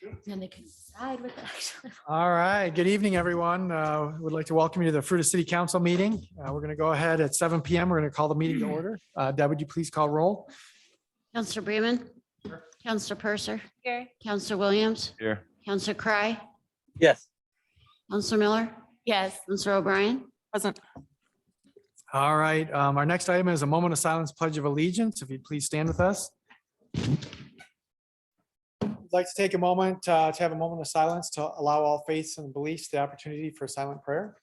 And they can decide what they actually. All right. Good evening, everyone. Would like to welcome you to the Fruita City Council meeting. We're going to go ahead at 7 p.m. We're going to call the meeting to order. Deb, would you please call roll? Counselor Bremen. Counselor Purser. Here. Counselor Williams. Here. Counselor Cry. Yes. Counselor Miller. Yes. Counselor O'Brien. Present. All right. Our next item is a moment of silence, pledge of allegiance. If you'd please stand with us. I'd like to take a moment to have a moment of silence to allow all faiths and beliefs the opportunity for silent prayer.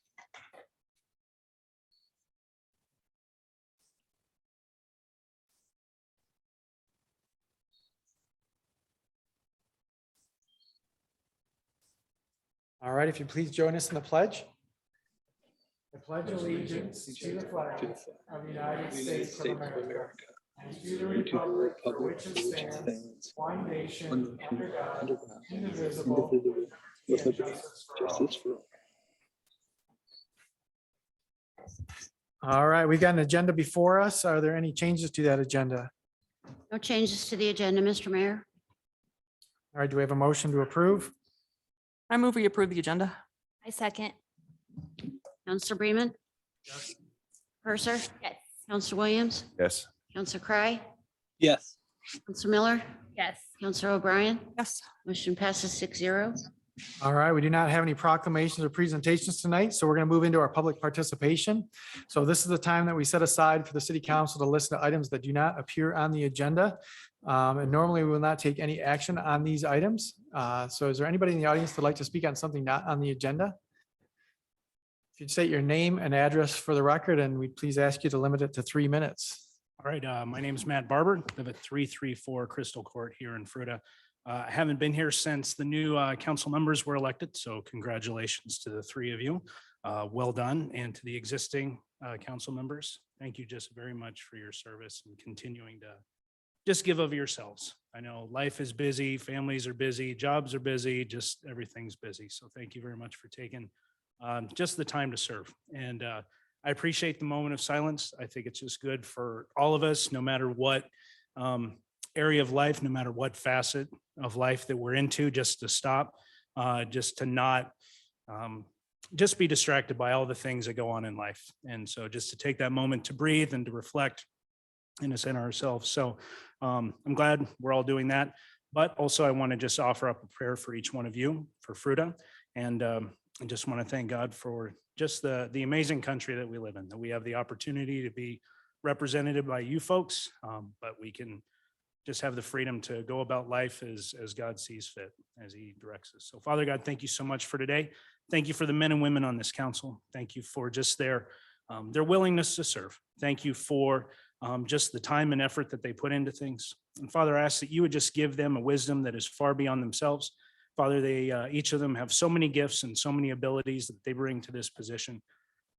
All right, if you please join us in the pledge. I pledge allegiance to the flag of the United States of America and to the republic for which it stands, one nation, under God, indivisible, with justice for all. All right, we got an agenda before us. Are there any changes to that agenda? No changes to the agenda, Mr. Mayor. All right, do we have a motion to approve? I move we approve the agenda. I second. Counselor Bremen. Purser. Yes. Counselor Williams. Yes. Counselor Cry. Yes. Counselor Miller. Yes. Counselor O'Brien. Yes. Motion passes 6-0. All right, we do not have any proclamations or presentations tonight, so we're going to move into our public participation. So this is the time that we set aside for the city council to listen to items that do not appear on the agenda. And normally we will not take any action on these items. So is there anybody in the audience that'd like to speak on something not on the agenda? If you'd state your name and address for the record, and we'd please ask you to limit it to 3 minutes. All right, my name is Matt Barber, live at 334 Crystal Court here in Fruita. I haven't been here since the new council members were elected, so congratulations to the three of you. Well done, and to the existing council members, thank you just very much for your service and continuing to just give of yourselves. I know life is busy, families are busy, jobs are busy, just everything's busy. So thank you very much for taking just the time to serve. And I appreciate the moment of silence. I think it's just good for all of us, no matter what area of life, no matter what facet of life that we're into, just to stop, just to not just be distracted by all the things that go on in life. And so just to take that moment to breathe and to reflect and to center ourselves. So I'm glad we're all doing that. But also I want to just offer up a prayer for each one of you, for Fruita. And I just want to thank God for just the amazing country that we live in, that we have the opportunity to be represented by you folks, but we can just have the freedom to go about life as God sees fit, as he directs us. So Father God, thank you so much for today. Thank you for the men and women on this council. Thank you for just their willingness to serve. Thank you for just the time and effort that they put into things. And Father, I ask that you would just give them a wisdom that is far beyond themselves. Father, they each of them have so many gifts and so many abilities that they bring to this position.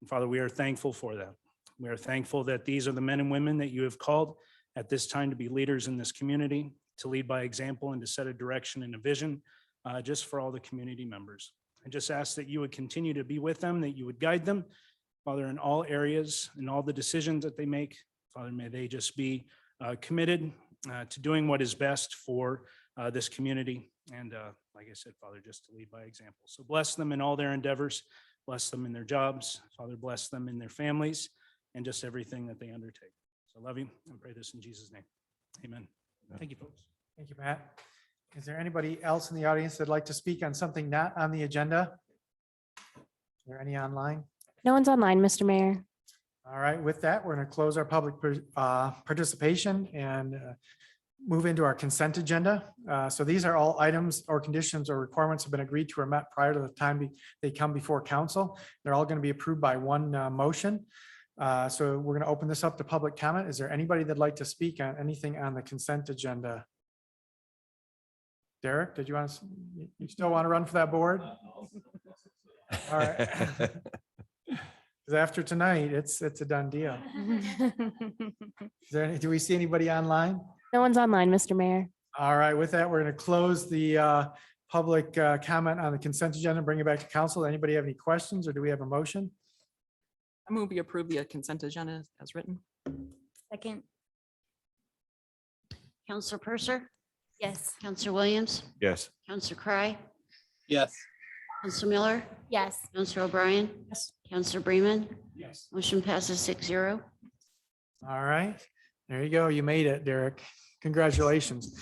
And Father, we are thankful for that. We are thankful that these are the men and women that you have called at this time to be leaders in this community, to lead by example and to set a direction and a vision just for all the community members. I just ask that you would continue to be with them, that you would guide them, Father, in all areas, in all the decisions that they make. Father, may they just be committed to doing what is best for this community. And like I said, Father, just to lead by example. So bless them in all their endeavors, bless them in their jobs, Father, bless them in their families and just everything that they undertake. So I love you. I pray this in Jesus' name. Amen. Thank you, folks. Thank you, Matt. Is there anybody else in the audience that'd like to speak on something not on the agenda? Is there any online? No one's online, Mr. Mayor. All right, with that, we're going to close our public participation and move into our consent agenda. So these are all items or conditions or requirements have been agreed to or met prior to the time they come before council. They're all going to be approved by one motion. So we're going to open this up to public comment. Is there anybody that'd like to speak on anything on the consent agenda? Derek, did you want to, you still want to run for that board? All right. Because after tonight, it's a done deal. Is there any, do we see anybody online? No one's online, Mr. Mayor. All right, with that, we're going to close the public comment on the consent agenda and bring it back to council. Anybody have any questions or do we have a motion? I move we approve the consent agenda as written. Second. Counselor Purser. Yes. Counselor Williams, Yes. Counselor Cry, Yes. Counselor Miller, Yes. Counselor O'Brien, Counselor Bremen, Yes. motion passes 6-0. All right, there you go. You made it, Derek. Congratulations.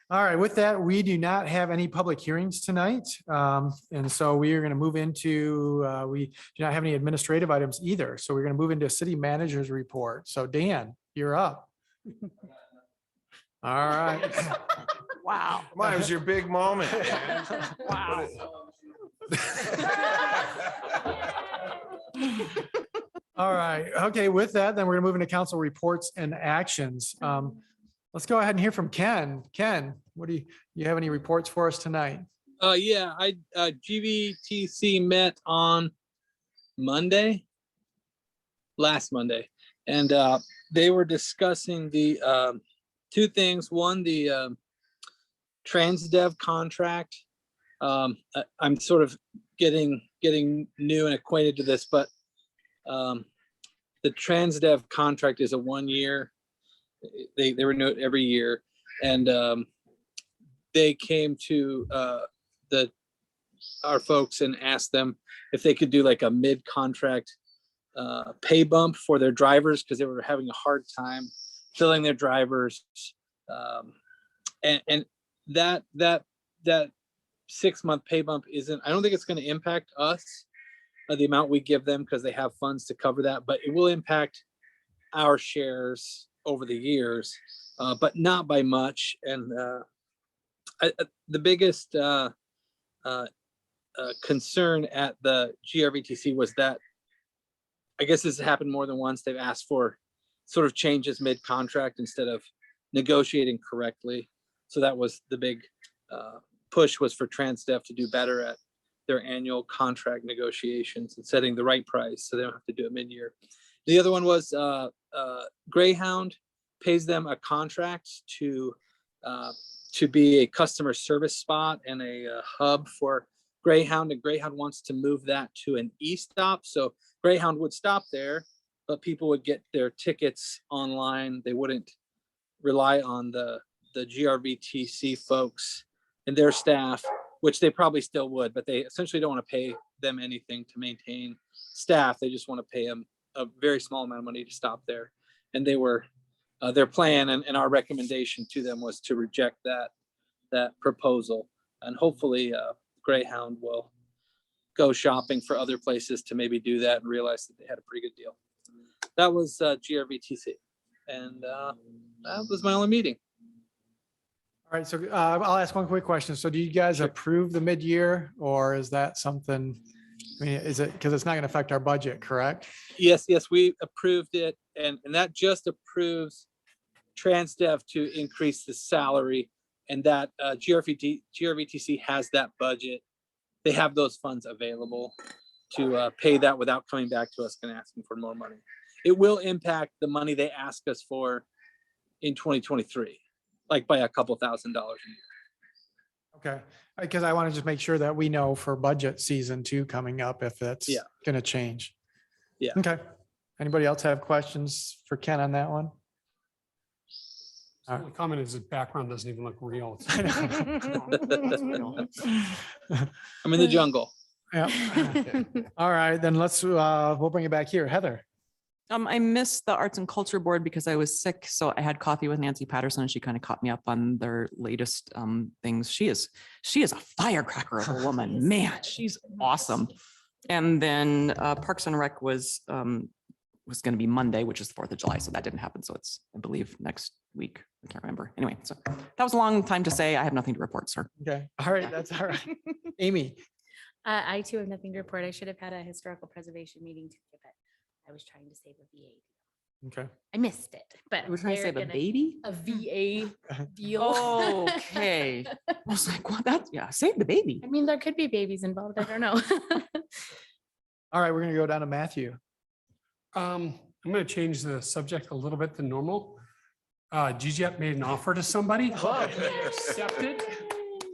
All right, with that, we do not have any public hearings tonight. And so we are going to move into, we do not have any administrative items either. So we're going to move into a city manager's report. So Dan, you're up. All right. Wow. Come on, it was your big moment. man. Wow. All right. Okay, with that, then we're going to move into council reports and actions. Let's go ahead and hear from Ken. Ken, what do you have any reports for us tonight? Yeah, GVTC met on Monday, last Monday, and they were discussing the two things. One, the TransDev contract. I'm sort of getting new and acquainted to this, but the TransDev contract is a 1 year. They renew it every year, and they came to our folks and asked them if they could do like a mid-contract pay bump for their drivers because they were having a hard time filling their drivers, and that 6-month pay bump isn't. I don't think it's going to impact us, the amount we give them, because they have funds to cover that, but it will impact our shares over the years, but not by much. And the biggest concern at the GRVTC was that, I guess this has happened more than once, they've asked for sort of changes mid-contract instead of negotiating correctly. So that was the big push, was for TransDev to do better at their annual contract negotiations and setting the right price so they don't have to do it mid-year. The other one was Greyhound pays them a contract to be a customer service spot and a hub for Greyhound, and Greyhound wants to move that to an e-stop. So Greyhound would stop there, but people would get their tickets online. They wouldn't rely on the GRVTC folks and their staff, which they probably still would, but they essentially don't want to pay them anything to maintain staff. They just want to pay them a very small amount of money to stop there. And they were, their plan and our recommendation to them was to reject that proposal. And hopefully Greyhound will go shopping for other places to maybe do that and realize that they had a pretty good deal. That was GRVTC. And that was my only meeting. All right, so I'll ask one quick question. So do you guys approve the mid-year, or is that something, I mean, is it, because it's not going to affect our budget, correct? Yes, we approved it, and that just approves TransDev to increase the salary, and that GRVTC has that budget. They have those funds available to pay that without coming back to us and asking for more money. It will impact the money they ask us for in 2023, like by a couple $1,000 a year. Okay, because I want to just make sure that we know for budget season 2 coming up if that's Yeah. going to change. Yeah. Okay. Anybody else have questions for Ken on that one? The only comment is his background doesn't even look real. I know. I'm in the jungle. Yeah. All right, then we'll bring it back here. Heather. I missed the Arts and Culture Board because I was sick. So I had coffee with Nancy Patterson and she kind of caught me up on their latest things. She is a firecracker of a woman, man, she's awesome. And then Parks and Rec was going to be Monday, which is the 4th of July. So that didn't happen. So it's, I believe, next week. I can't remember. Anyway, so that was a long time to say I have nothing to report, sir. Okay, all right, that's all right. Amy. I too have nothing to report. I should have had a historical preservation meeting to give it. I was trying to save a VA. Okay. I missed it, but We're trying to they're save a gonna- baby. A VA deal. Okay. I was like, well, that's, yeah, save the baby. I mean, there could be babies involved. I don't know. All right, we're going to go down to Matthew. I'm going to change the subject a little bit than normal. GGEP made an offer to somebody. They accepted,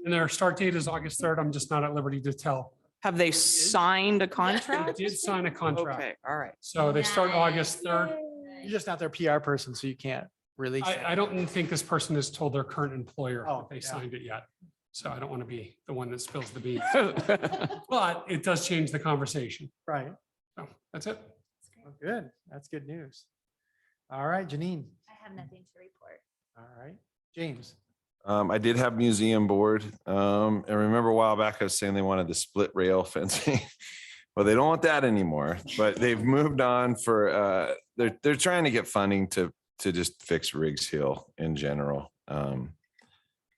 and their start date is August 3rd. I'm just not at liberty to tell. Have they signed a They contract? did sign a contract. Okay, all right. So they start August 3rd. You're just not their PR person, so you can't release it. I don't think this person has told their current employer Oh, that they yeah. signed it yet. So I don't want to be the one that spills the beans, but it does change the conversation. Right. So that's it. Well, good. That's good news. All right, Janine. I have nothing to report. All right, James. I did have museum board. And remember a while back, I was saying they wanted the split rail fencing. Well, they don't want that anymore, but they've moved on for, they're trying to get funding to just fix Riggs Hill in general.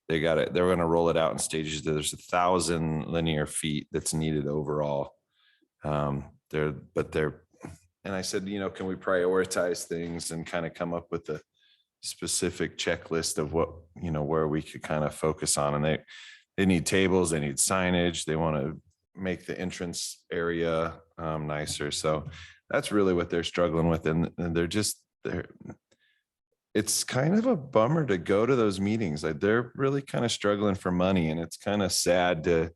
They got it. They're going to roll it out in stages. There's 1,000 linear feet that's needed overall. And I said, can we prioritize things and kind of come up with a specific checklist of what, where we could kind of focus on. And they need tables, they need signage. They want to make the entrance area nicer. So that's really what they're struggling with. And it's kind of a bummer to go to those meetings. Like they're really kind of struggling for money, and it's kind of sad to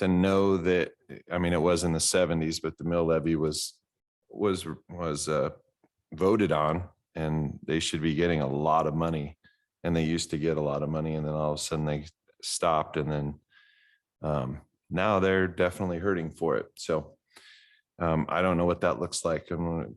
know that, it was in the 70s, but the mill levy was voted on, and they should be getting a lot of money, and they used to get a lot of money, and then all of a sudden they stopped, and then now they're definitely hurting for it. So I don't know what that looks like. I'm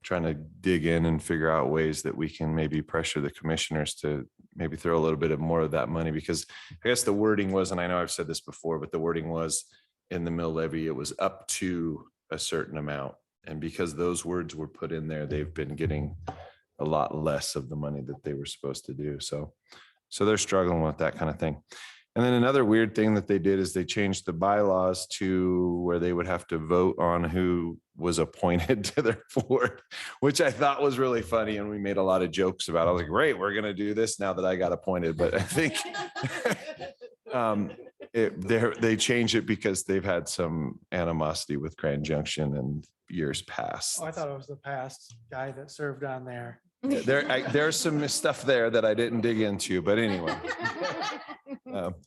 trying to dig in and figure out ways that we can maybe pressure the commissioners to maybe throw a little bit of more of that money, because I guess the wording was, and I know I've said this before, but the wording was in the mill levy, it was up to a certain amount. And because those words were put in there, they've been getting a lot less of the money that they were supposed to do. So they're struggling with that kind of thing. And then another weird thing that they did is they changed the bylaws to where they would have to vote on who was appointed to their board, which I thought was really funny. And we made a lot of jokes about it. I was like, great, we're going to do this now that I got appointed. But I think they changed it because they've had some animosity with Grand Junction in years past. Oh, I thought it was the past guy that served on there. There's some stuff there that I didn't dig into, but anyway.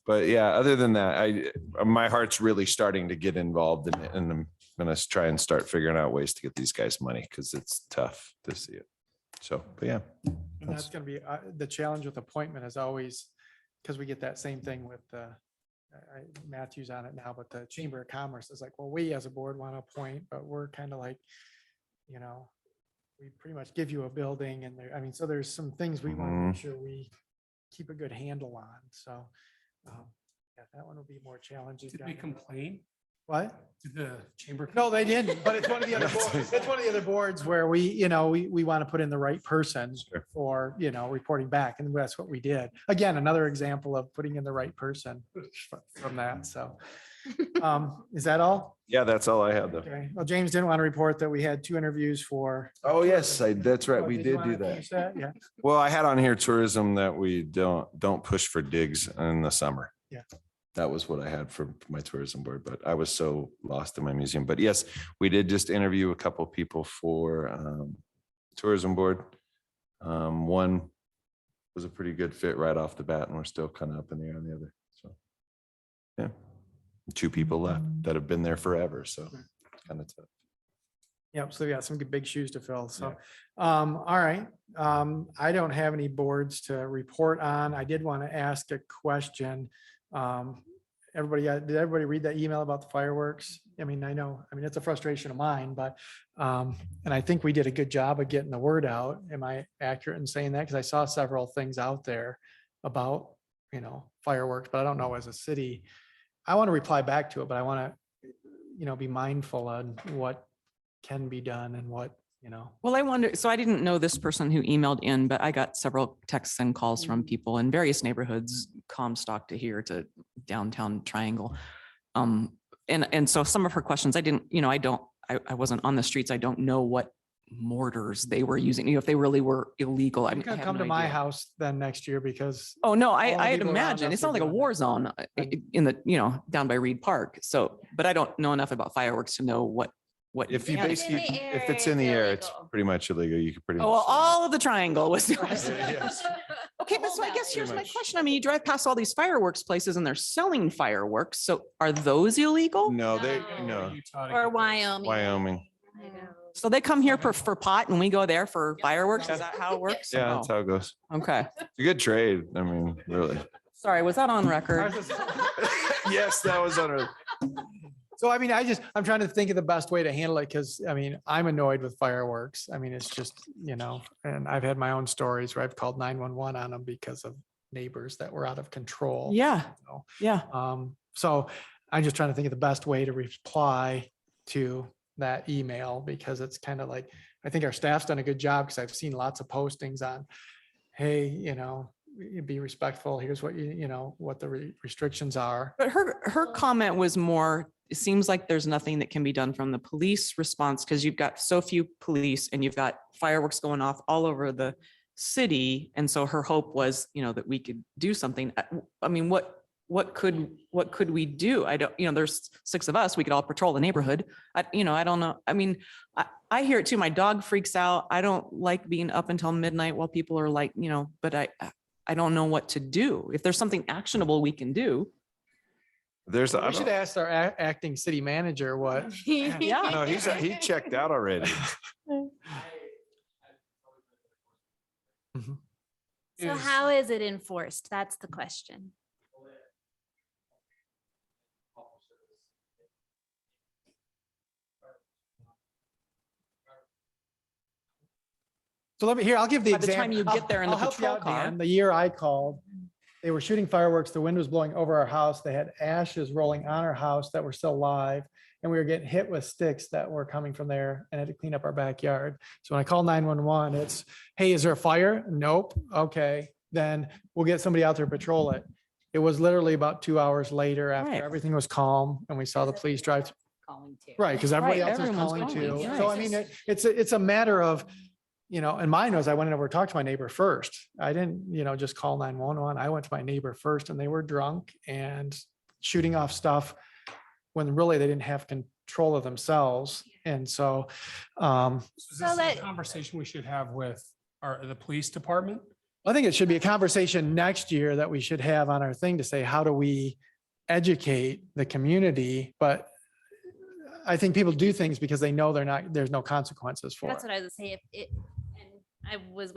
But yeah, other than that, my heart's really starting to get involved in it, and I'm going to try and start figuring out ways to get these guys money, because it's tough to see it. So, but yeah. And that's going to be the challenge with appointment is always, because we get that same thing with Matthew's on it now, but the Chamber of Commerce is like, well, we as a board want to appoint, but we're kind of like, we pretty much give you a building, and so there's some things we want to make sure we keep a good handle on. So yeah, that one will be more challenging. Did they complain? What? Did the chamber? No, they didn't, but it's one of the other boards. It's one of the other boards where we want to put in the right person for, reporting back. And that's what we did. Again, another example of putting in the right person from that. So is that all? Yeah, that's all I had though. Okay. Well, James didn't want to report that we had 2 interviews for. Oh, yes, that's right. Oh, We you did wanna do that. finish that? Yeah. Well, I had on here tourism that we don't push for digs in the summer. Yeah. That was what I had for my tourism board, but I was so lost in my museum. But yes, we did just interview a couple people for tourism board. One was a pretty good fit right off the bat, and we're still kind of up in the air on the other. So yeah, 2 people left that have been there forever. So it's kind of tough. Yep. So we got some big shoes to fill. So, all right. I don't have any boards to report on. I did want to ask a question. Did everybody read that email about the fireworks? I know, it's a frustration of mine, but, and I think we did a good job of getting the word out. Am I accurate in saying that? Because I saw several things out there about, fireworks, but I don't know as a city. I want to reply back to it, but I want to, be mindful on what can be done and what, Well, I wonder, so I didn't know this person who emailed in, but I got several texts and calls from people in various neighborhoods, Comstock to here to downtown Triangle. And so some of her questions, I wasn't on the streets. I don't know what mortars they were using, if they really were illegal. You can come to my house then next year because. Oh, no, all the I'd people around imagine. us It's are not like a doing war that. zone in the, down by Reed Park. So, but I don't know enough about fireworks to know what. If you Yeah. basically, If it's in the if it's air, in the it's air, it's illegal. pretty much illegal. You could pretty much. Oh, well, all of the triangle was. Yes. Okay, but so I guess Pretty here's my much. question. You drive past all these fireworks places and they're selling fireworks. So are those illegal? No, No. no, Or Wyoming. Wyoming. I know. So they come here for pot and we go there for fireworks? Is that how it works? Yeah, that's Oh, how it goes. okay. It's a good trade. I mean, really. Sorry, was that on record? Yes, that was under. So I mean, I'm trying to think of the best way to handle it because I mean, I'm annoyed with fireworks. I mean, it's just, and I've had my own stories where I've called 911 on them because of neighbors that were out of control. Yeah, So, yeah. So I'm just trying to think of the best way to reply to that email because it's kind of like, I think our staff's done a good job because I've seen lots of postings on, hey, be respectful. Here's what what the restrictions are. But her comment was more, it seems like there's nothing that can be done from the police response because you've got so few police and you've got fireworks going off all over the city. And so her hope was, that we could do something. I mean, what could we do? I don't, there's 6 of us, we could all patrol the neighborhood. I don't know. I mean, I hear it too. My dog freaks out. I don't like being up until midnight while people are like, but I don't know what to do. If there's something actionable we can do. We should ask our acting city manager what. Yeah. No, he checked out already. Mhm. So how is it enforced? That's the question. So I'll give the By the example. time you get there in the I'll help you patrol out, car. Dan. The year I called, they were shooting fireworks. The wind was blowing over our house. They had ashes rolling on our house that were still live. And we were getting hit with sticks that were coming from there and had to clean up our backyard. So when I call 911, it's, hey, is there a fire? Nope. Okay, then we'll get somebody out there to patrol it. It was literally about 2 hours later after Right. everything was calm and we saw the police drive. Calling too. Right, because everybody Right, else is everyone's calling too. calling, So right. I mean, it's a matter of, and mine was, I went over and talked to my neighbor first. I didn't, just call 911. I went to my neighbor first and they were drunk and shooting off stuff when really they didn't have control of themselves. And so, Is this a conversation we should have with the police department? I think it should be a conversation next year that we should have on our thing to say, how do we educate the community? But I think people do things because they know there's no consequences for That's it. what I was gonna say. If it, and I was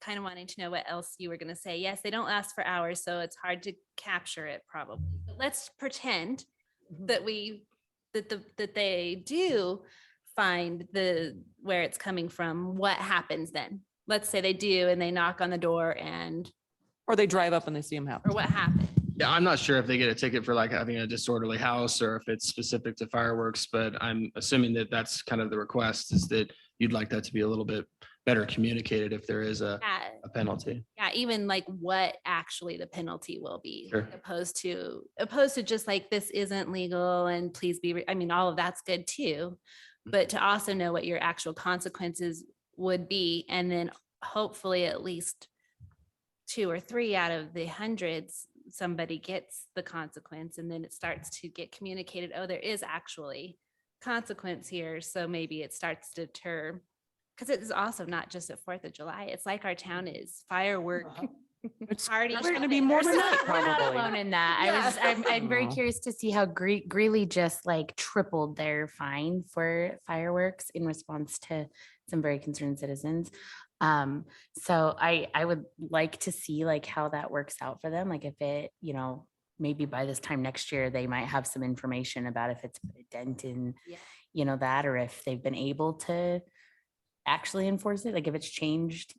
kind of wanting to know what else you were gonna say. Yes, they don't last for hours, so it's hard to capture it probably. But let's pretend that that they do find where it's coming from. What happens then? Let's say they do and they knock on the door Or they drive up and they see him happen. or what happened? Yeah, I'm not sure if they get a ticket for like having a disorderly house or if it's specific to fireworks, but I'm assuming that that's kind of the request is that you'd like that to be a little bit better communicated if there is a Yeah, penalty. yeah, even like what actually the penalty will be Sure. opposed to just like this isn't legal and please be, I mean, all of that's good too. But to also know what your actual consequences would be, and then hopefully at least 2 or 3 out of the hundreds, somebody gets the consequence and then it starts to get communicated, oh, there is actually consequence here. So maybe it starts to deter, because it is also not just at 4th of July. It's like our town is firework It's party. there's gonna be more than that, We're not probably. alone in that. I'm very No. curious to see how Greeley just like tripled their fine for fireworks in response to some very concerned citizens. So I would like to see like how that works out for them. Like if it, maybe by this time next year, they might have some information about if it's put a dent in, Yeah. that, or if they've been able to actually enforce it. Like if it's changed,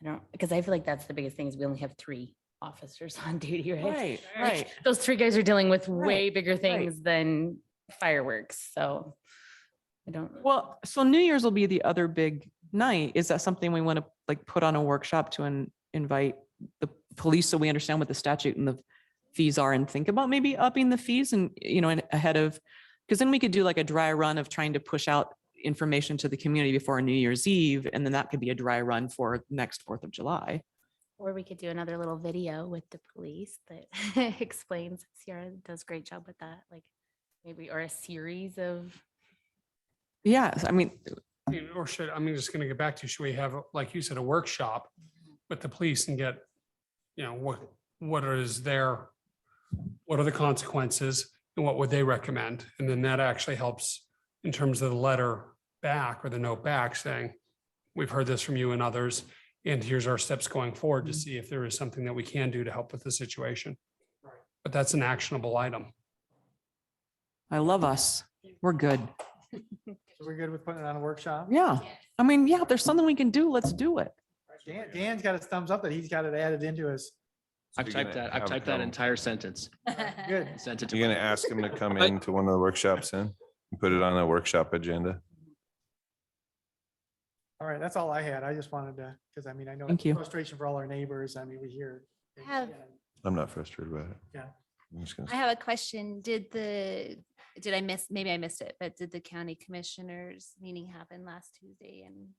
I don't, because I feel like that's the biggest thing is we only have 3 officers on duty, right? Right, Like, right. Those 3 guys are dealing with way Right, bigger things than fireworks. So I don't. Well, so New Year's will be the other big night. Is that something we want to like put on a workshop to invite the police so we understand what the statute and the fees are and think about maybe upping the fees and, ahead of, because then we could do like a dry run of trying to push out information to the community before New Year's Eve. And then that could be a dry run for next 4th of July. Or we could do another little video with the police that explains. Sierra does a great job with that. Like maybe, or a series of. Yes, I mean, Or should, I'm just going to get back to, should we have, like you said, a workshop with the police and get, what are the consequences and what would they recommend? And then that actually helps in terms of the letter back or the note back saying, we've heard this from you and others, and here's our steps going forward to see if there is something that we can do to help with the situation. But that's an actionable item. I love us. We're good. So we're good with putting it on a workshop? Yeah. I mean, yeah, if there's something we can do, let's do it. Dan's got his thumbs up that he's got it added into his. I've You're typed gonna that, I've have typed that them- entire sentence. Good. and Sent it to. You're my- gonna ask him to come into one of the workshops then, and put it on a workshop agenda. All right, that's all I had. I just wanted to, because I mean, I know Thank it's you. frustration for all our neighbors. I mean, we hear. Have- I'm not frustrated about it. Yeah. I'm just gonna- I have a question. Did I miss, maybe I missed it, but did the county commissioners meeting happen last Tuesday? And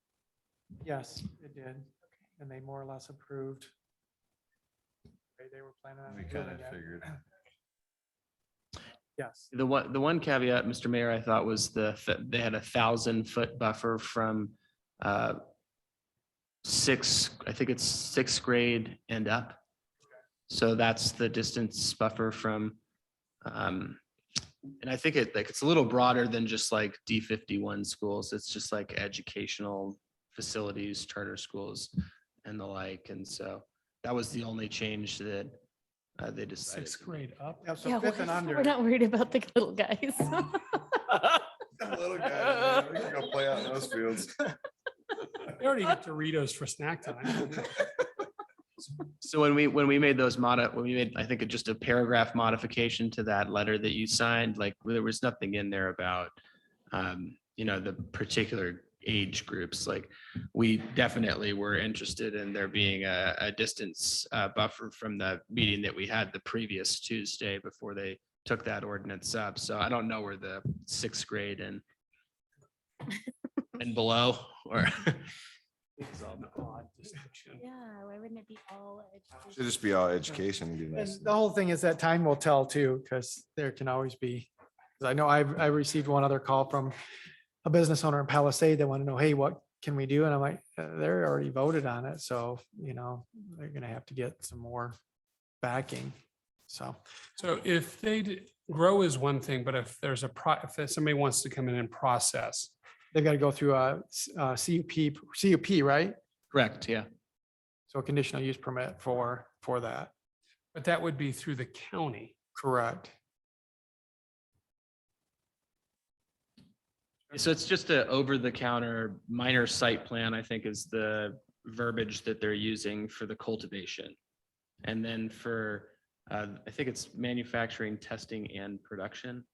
Yes, it did. And they more or less approved. They were planning on. We doing kind of it. figured. Yes. The one caveat, Mr. Mayor, I thought was they had 1,000-foot buffer from I think it's sixth grade and up. So that's the distance buffer from, and I think it's a little broader than just like D51 schools. It's just like educational facilities, charter schools and the like. And so that was the only change that they decided. Sixth grade up. Yeah, so Yeah, fifth and we're under. we're not worried about the little guys. Little guy, we can go play out in those fields. They already get Doritos for snack time. So when we made those when we made, I think just a paragraph modification to that letter that you signed, like there was nothing in there about, the particular age groups. Like we definitely were interested in there being a distance buffer from the meeting that we had the previous Tuesday before they took that ordinance up. So I don't know where the sixth grade and below or. Yeah, why wouldn't it be all? Should just be all education. be nice. And the whole thing is that time will tell too, because there can always be, because I know I received one other call from a business owner in Palisade that want to know, hey, what can we do? And I'm like, they're already voted on it. So, they're gonna have to get some more backing. So, So if grow is one thing, but if there's if somebody wants to come in and process, they've got to go through a CUP, right? Correct, yeah. So a conditional use permit for that. but that would be through the county. Correct. So it's just a over-the-counter minor site plan, I think is the verbiage that they're using for the cultivation. And then for, I think it's manufacturing, testing, and production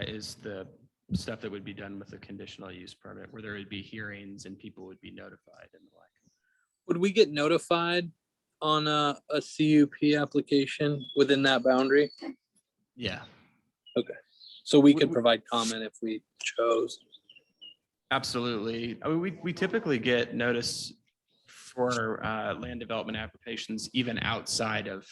is the stuff that would be done with a conditional use permit, where there would be hearings and people would be notified and the like. Would we get notified on a CUP application within that boundary? Yeah, So we could provide comment if we chose. absolutely. I mean, we typically get notice for land development applications even outside of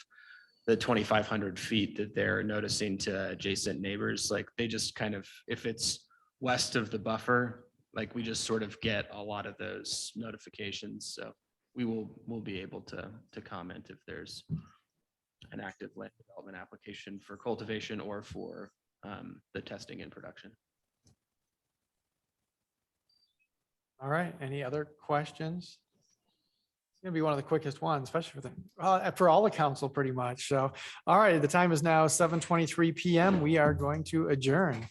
the 2,500 feet that they're noticing to adjacent neighbors. Like they just kind of, if it's west of the buffer, like we just sort of get a lot of those notifications. So we'll be able to comment if there's an active land development application for cultivation or for the testing and production. All right. Any other questions? It's gonna be one of the quickest ones, especially for all the council pretty much. So, all right, the time is now 7:23 PM. We are going to adjourn.